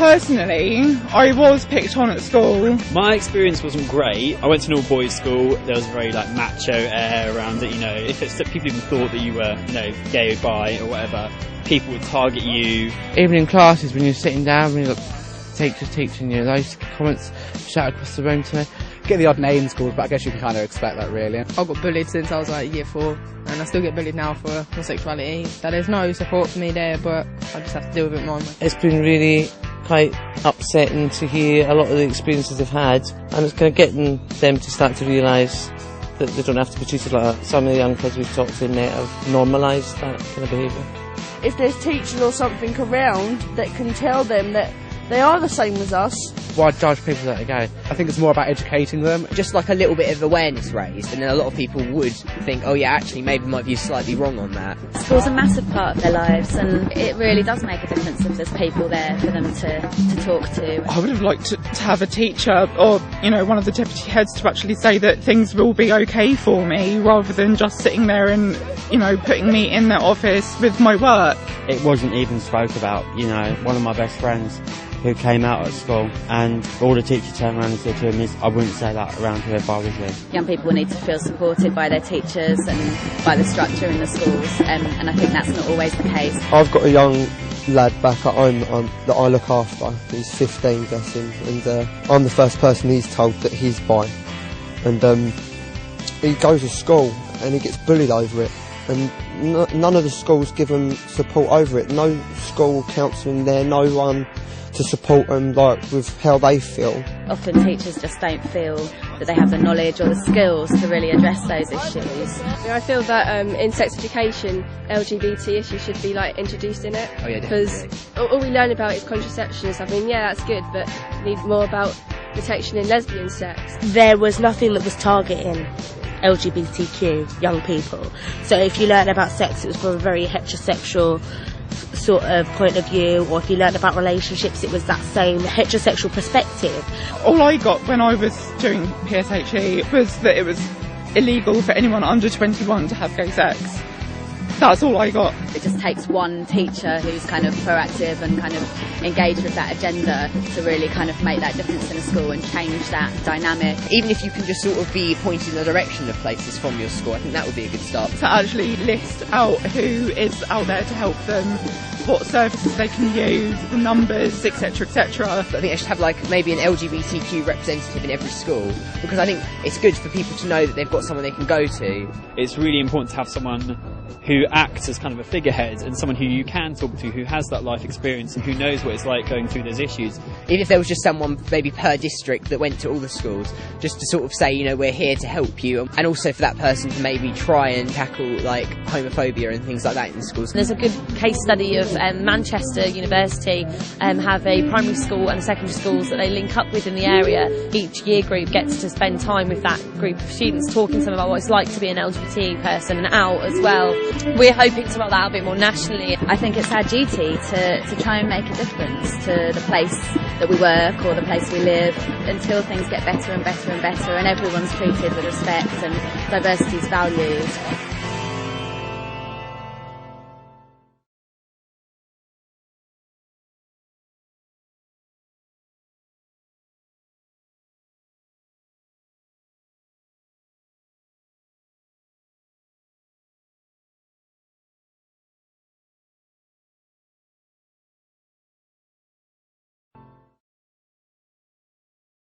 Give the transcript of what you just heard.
Personally, I was picked on at school. My experience wasn't great. I went to an all-boys school. There was a very macho air around it. If it's that people even thought that you were gay or bi or whatever, people would target you. Even in classes, when you're sitting down, when you've got teachers teaching you, those comments shout across the room to me. Get the odd names called, but I guess you can kind of expect that, really. I got bullied since I was year 4, and I still get bullied now for my sexuality. There's no support for me there, but I just have to deal with it more. It's been really quite upsetting to hear a lot of the experiences they've had, and it's kind of getting them to start to realise that they don't have to be treated like that. Some of the young kids we've talked to now have normalised that kind of behaviour. If there's teachers or something around that can tell them that they are the same as us. Why judge people that are gay? I think it's more about educating them. Just like a little bit of awareness raised, and then a lot of people would think, oh yeah, actually maybe my view's slightly wrong on that. School's a massive part of their lives, and it really does make a difference if there's people there for them to talk to. I would have liked to have a teacher or, one of the deputy heads to actually say that things will be okay for me, rather than just sitting there and, putting me in their office with my work. It wasn't even spoke about. One of my best friends who came out at school, and all the teachers turned around and said to him is, I wouldn't say that around here if I was you. Young people need to feel supported by their teachers and by the structure in the schools, and I think that's not always the case. I've got a young lad back at home that I look after. He's 15, bless him, and I'm the first person he's told that he's bi. And he goes to school and he gets bullied over it, and none of the schools give him support over it. No school counselling there, no one to support them with how they feel. Often teachers just don't feel that they have the knowledge or the skills to really address those issues. I feel that in sex education, LGBT issues should be introduced in it. Oh yeah, because all we learn about is contraception and stuff. Yeah, that's good, but we need more about protection in lesbian sex. There was nothing that was targeting LGBTQ young people. So if you learn about sex, it was from a very heterosexual sort of point of view, or if you learned about relationships, it was that same heterosexual perspective. All I got when I was doing PSHE was that it was illegal for anyone under 21 to have gay sex. That's all I got. It just takes one teacher who's kind of proactive and kind of engaged with that agenda to really kind of make that difference in a school and change that dynamic. Even if you can just sort of be pointed in the direction of places from your school, I think that would be a good start. To actually list out who is out there to help them, what services they can use, the numbers, etc, etc. I think they should have maybe an LGBTQ representative in every school, because I think it's good for people to know that they've got someone they can go to. It's really important to have someone who acts as kind of a figurehead and someone who you can talk to, who has that life experience and who knows what it's like going through those issues. Even if there was just someone maybe per district that went to all the schools, just to sort of say, we're here to help you, and also for that person to maybe try and tackle homophobia and things like that in the schools. There's a good case study of Manchester University have a primary school and secondary schools that they link up with in the area. Each year group gets to spend time with that group of students, talking to them about what it's like to be an LGBT person and out as well. We're hoping to roll that out a bit more nationally. I think it's our duty to try and make a difference to the place that we work or the place we live, until things get better and better and better and everyone's treated with respect and diversity's valued.